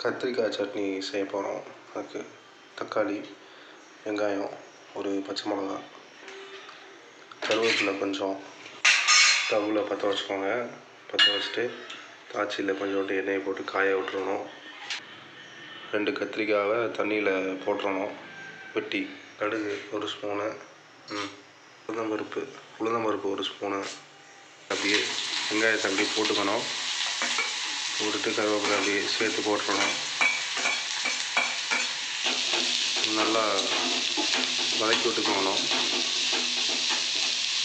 கத்திரிக்காய் சட்னி செய்ய போகிறோம். அதுக்கு தக்காளி, வெங்காயம், ஒரு பச்சை மிளகா, கருவேப்பிலை கொஞ்சம், ஸ்டவ்வில் பற்ற வச்சுக்கோங்க. பற்ற வச்சுட்டு காய்ச்சியில் கொஞ்சோண்டு எண்ணெயை போட்டு காய விட்டுறணும். 2 கத்திரிக்காவை தண்ணியில் போட்டுறணும் வெட்டி. கடுகு 1 ஸ்பூனு, உளுந்தம்பருப்பு 1 ஸ்பூனு, அப்படியே வெங்காயத்தை அப்படியே போட்டுக்கணும். போட்டுட்டு கருவேப்பிலை அப்படியே சேர்த்து போட்டுறணும். நல்லா வதக்கி விட்டுக்கணும்.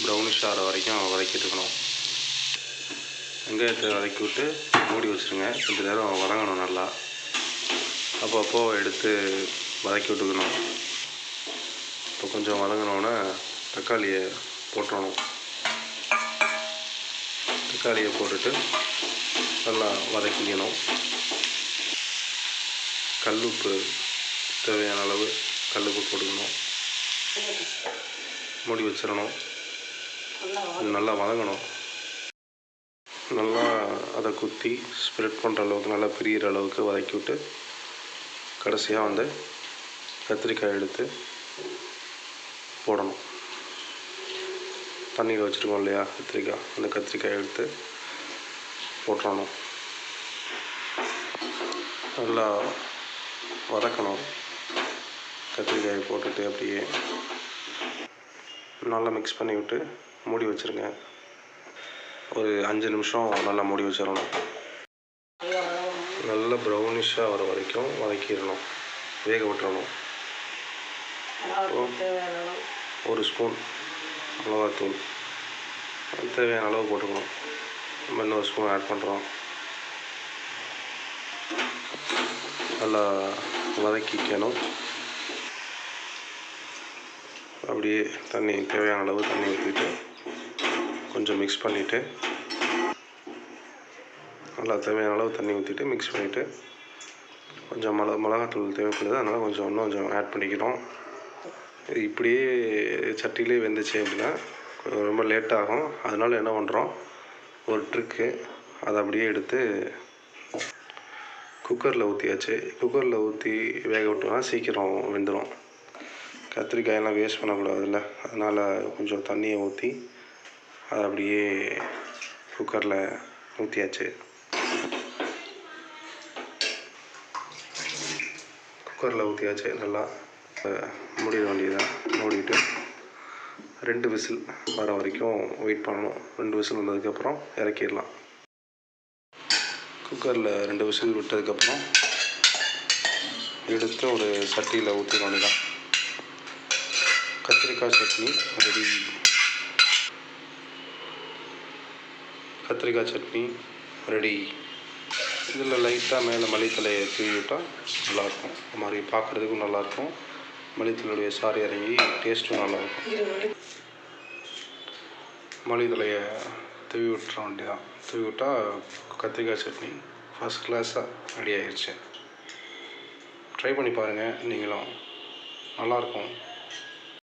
ப்ரௌனிஷ் ஆகிற வரைக்கும் வதக்கிட்டுக்கணும். வெங்காயத்தை வதக்கி விட்டு மூடி வச்சுருங்க. கொஞ்சம் நேரம் வதங்கணும். நல்லா அப்பப்போ எடுத்து வதக்கி விட்டுக்கணும். இப்போ கொஞ்சம் வதங்கினோன்னே தக்காளியை போட்டுறணும். தக்காளியை போட்டுட்டு நல்லா வதக்கிக்கணும். கல்லுப்பு தேவையான அளவு கல்லுப்பு போட்டுக்கணும். மூடி வச்சிடணும். நல்லா வதங்கணும். நல்லா அதை குத்தி ஸ்ப்ரெட் பண்ணுற அளவுக்கு நல்லா பிரிகிற அளவுக்கு வதக்கி விட்டு கடைசியாக கத்திரிக்காய் எடுத்து போடணும். தண்ணியில் வச்சுருக்கோம் இல்லையா கத்திரிக்காய், அந்த கத்திரிக்காய் எடுத்து போட்டுறணும். நல்லா வதக்கணும். கத்திரிக்காயை போட்டுட்டு அப்படியே நல்லா மிக்ஸ் பண்ணி விட்டு மூடி வச்சுருங்க. ஒரு 5 நிமிஷம் நல்லா மூடி வச்சிடணும். நல்லா ப்ரௌனிஷாக வர வரைக்கும் வதக்கிடணும், வேக விட்டுறணும். 1 ஸ்பூன் மிளகாத்தூள் தேவையான அளவு போட்டுக்கணும். நம்ம இன்னொரு ஸ்பூன் ஆட் பண்ணுறோம். நல்லா வதக்கிக்கணும். அப்படியே தேவையான அளவு தண்ணி ஊற்றிட்டு கொஞ்சம் மிக்ஸ் பண்ணிவிட்டு, நல்லா தேவையான அளவு தண்ணி ஊற்றிட்டு மிக்ஸ் பண்ணிவிட்டு, கொஞ்சம் மிளகாத்தூள் தேவைப்படுது, அதனால் இன்னும் ஆட் பண்ணிக்கிறோம். இப்படியே சட்டியிலே வெந்துச்சு அப்படின்னா ரொம்ப லேட் ஆகும். அதனால் என்ன பண்ணுறோம், ஒரு ட்ரிக்கு, அதை அப்படியே எடுத்து குக்கரில் ஊற்றியாச்சு. குக்கரில் ஊற்றி வேக விட்டோம்னா சீக்கிரம் வெந்துடும். கத்திரிக்காயெல்லாம் வேஸ்ட் பண்ணக்கூடாதுல்ல, அதனால் கொஞ்சம் தண்ணியை ஊற்றி அதை அப்படியே குக்கரில் ஊற்றியாச்சு. நல்லா மூடிட வேண்டியதான். மூடிட்டு 2 விசில் வர வரைக்கும் வெயிட் பண்ணணும். 2 விசில் வந்ததுக்கப்புறம் இறக்கிடலாம். குக்கரில் 2 விசில் விட்டதுக்கப்புறம் எடுத்து ஒரு சட்டியில் ஊற்றிட வேண்டியதான். கத்திரிக்காய் சட்னி ரெடி. கத்திரிக்காய் சட்னி ரெடி. இதில் லைட்டாக மேலே மல்லித்தலையை தூவி விட்டால் நல்லாயிருக்கும். இந்த மாதிரி பார்க்குறதுக்கும் நல்லாயிருக்கும். மல்லித்தலையுடைய சாறு இறங்கி டேஸ்ட்டும் நல்லாயிருக்கும். மல்லித்தலையை தூவி விட்டுற வேண்டியதான். தூவி விட்டால் கத்திரிக்காய் சட்னி ஃபஸ்ட் கிளாஸாக ரெடி ஆயிடுச்சு. ட்ரை பண்ணி பாருங்கள். நீங்களும் நல்லாயிருக்கும்.